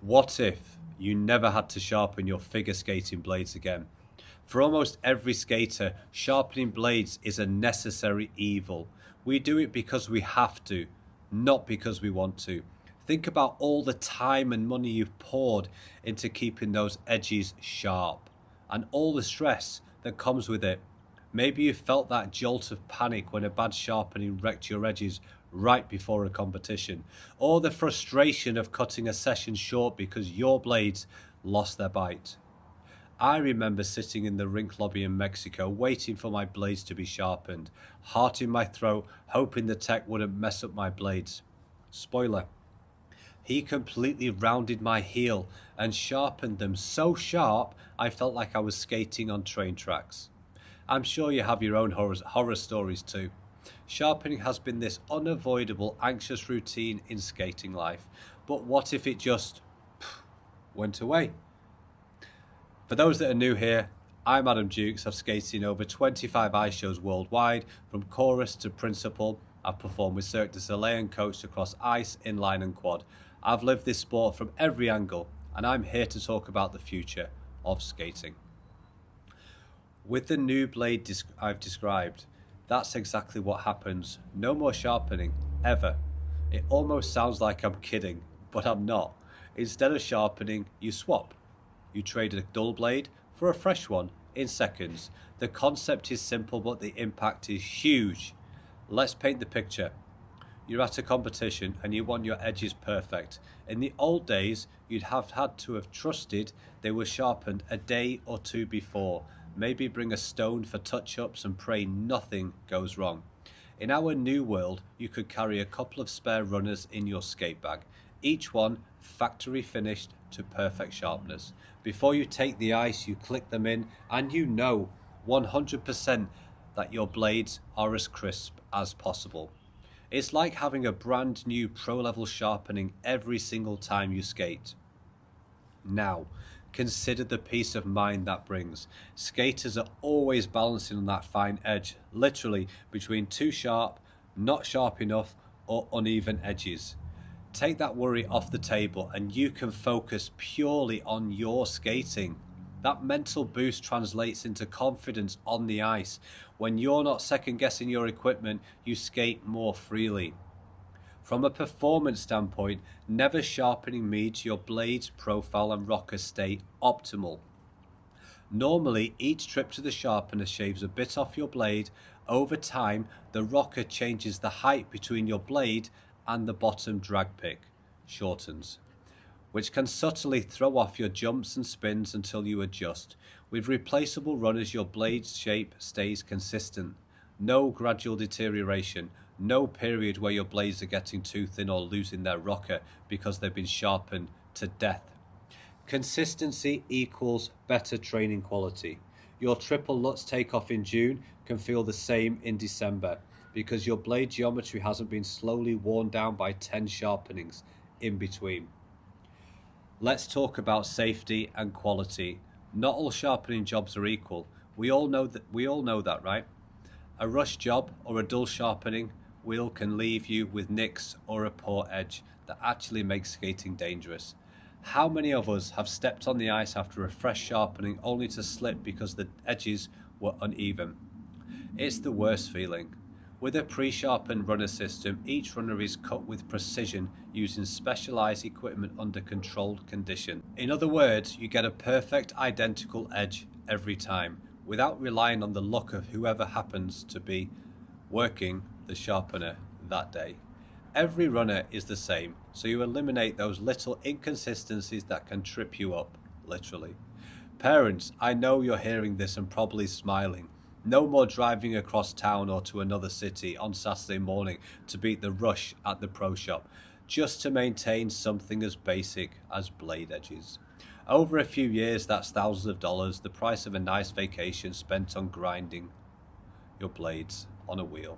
What if you never had to sharpen your figure skating blades again? For almost every skater, sharpening blades is a necessary evil. We do it because we have to, not because we want to. Think about all the time and money you've poured into keeping those edges sharp, and all the stress that comes with it. Maybe you felt that jolt of panic when a bad sharpening wrecked your edges right before a competition, or the frustration of cutting a session short because your blades lost their bite. I remember sitting in the rink lobby in Mexico waiting for my blades to be sharpened, heart in my throat, hoping the tech wouldn't mess up my blades. Spoiler: he completely rounded my heel and sharpened them so sharp I felt like I was skating on train tracks. I'm sure you have your own horror stories too. Sharpening has been this unavoidable, anxious routine in skating life, but what if it just went away? For those that are new here, I'm Adam Jukes. I've skated in over 25 ice shows worldwide, from chorus to principal. I've performed with Cirque du Soleil and coached across ice, inline and quad. I've lived this sport from every angle, and I'm here to talk about the future of skating. With the new blade I've described, that's exactly what happens. No more sharpening, ever. It almost sounds like I'm kidding, but I'm not. Instead of sharpening, you swap. You trade a dull blade for a fresh one in seconds. The concept is simple, but the impact is huge. Let's paint the picture. You're at a competition and you want your edges perfect. In the old days, you'd have had to have trusted they were sharpened a day or two before. Maybe bring a stone for touch-ups and pray nothing goes wrong. In our new world, you could carry a couple of spare runners in your skate bag, each one factory finished to perfect sharpness. Before you take the ice, you click them in and you know 100% that your blades are as crisp as possible. It's like having a brand new pro-level sharpening every single time you skate. Now, consider the peace of mind that brings. Skaters are always balancing on that fine edge, literally between too sharp, not sharp enough, or uneven edges. Take that worry off the table and you can focus purely on your skating. That mental boost translates into confidence on the ice. When you're not second guessing your equipment, you skate more freely. From a performance standpoint, never sharpening means your blade's profile and rocker stay optimal. Normally, each trip to the sharpener shaves a bit off your blade. Over time, the rocker changes the height between your blade and the bottom drag pick, shortens, which can subtly throw off your jumps and spins until you adjust. With replaceable runners, your blade's shape stays consistent. No gradual deterioration. No period where your blades are getting too thin or losing their rocker because they've been sharpened to death. Consistency equals better training quality. Your triple Lutz takeoff in June can feel the same in December because your blade geometry hasn't been slowly worn down by 10 sharpenings in between. Let's talk about safety and quality. Not all sharpening jobs are equal. We all know that, right? A rush job or a dull sharpening wheel can leave you with nicks or a poor edge that actually makes skating dangerous. How many of us have stepped on the ice after a fresh sharpening only to slip because the edges were uneven? It's the worst feeling. With a pre-sharpened runner system, each runner is cut with precision using specialized equipment under controlled condition. In other words, you get a perfect identical edge every time, without relying on the luck of whoever happens to be working the sharpener that day. Every runner is the same, so you eliminate those little inconsistencies that can trip you up, literally. Parents, I know you're hearing this and probably smiling. No more driving across town or to another city on Saturday morning to beat the rush at the pro shop, just to maintain something as basic as blade edges. Over a few years, that's thousands of dollars, the price of a nice vacation spent on grinding your blades on a wheel.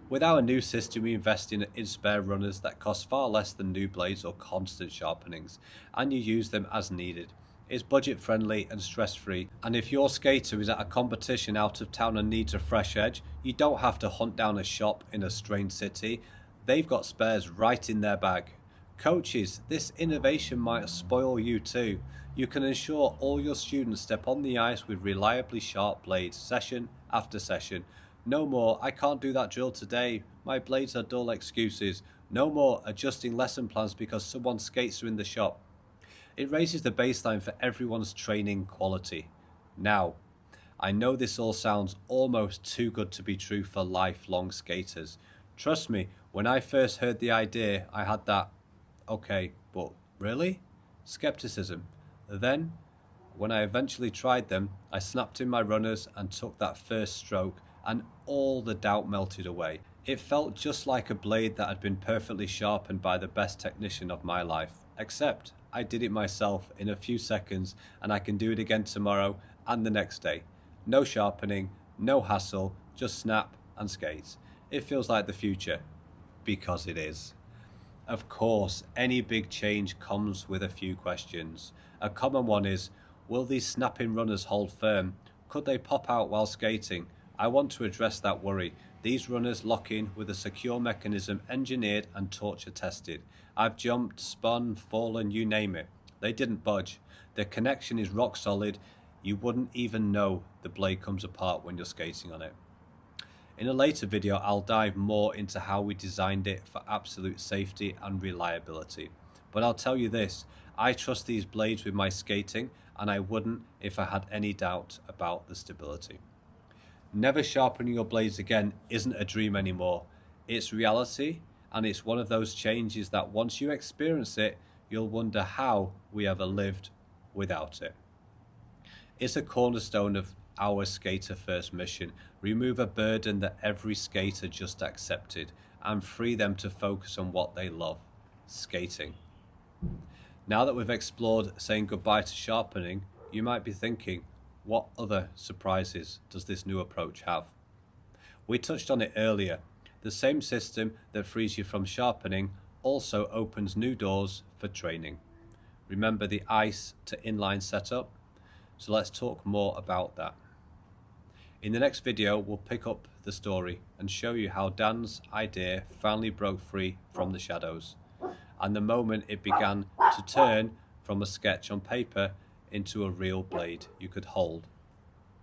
With our new system, we invest in spare runners that cost far less than new blades or constant sharpenings, and you use them as needed. It's budget friendly and stress free, and if your skater is at a competition out of town and needs a fresh edge, you don't have to hunt down a shop in a strange city. They've got spares right in their bag. Coaches, this innovation might spoil you too. You can ensure all your students step on the ice with reliably sharp blades session after session. No more, I can't do that drill today, my blades are dull excuses. No more adjusting lesson plans because someone's skates are in the shop. It raises the baseline for everyone's training quality. Now, I know this all sounds almost too good to be true for lifelong skaters. Trust me, when I first heard the idea, I had that, okay, but really? Skepticism. Then, when I eventually tried them, I snapped in my runners and took that first stroke, and all the doubt melted away. It felt just like a blade that had been perfectly sharpened by the best technician of my life, except I did it myself in a few seconds, and I can do it again tomorrow and the next day. No sharpening, no hassle, just snap and skate. It feels like the future, because it is. Of course, any big change comes with a few questions. A common one is, will these snapping runners hold firm? Could they pop out while skating? I want to address that worry. These runners lock in with a secure mechanism engineered and torture tested. I've jumped, spun, fallen, you name it. They didn't budge. The connection is rock solid. You wouldn't even know the blade comes apart when you're skating on it. In a later video, I'll dive more into how we designed it for absolute safety and reliability. But I'll tell you this, I trust these blades with my skating, and I wouldn't if I had any doubt about the stability. Never sharpening your blades again isn't a dream anymore. It's reality, and it's one of those changes that once you experience it, you'll wonder how we ever lived without it. It's a cornerstone of our Skater First mission. Remove a burden that every skater just accepted and free them to focus on what they love, skating. Now that we've explored saying goodbye to sharpening, you might be thinking, what other surprises does this new approach have? We touched on it earlier. The same system that frees you from sharpening also opens new doors for training. Remember the ice to inline setup? So let's talk more about that. In the next video, we'll pick up the story and show you how Dan's idea finally broke free from the shadows, and the moment it began to turn from a sketch on paper into a real blade you could hold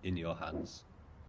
in your hands.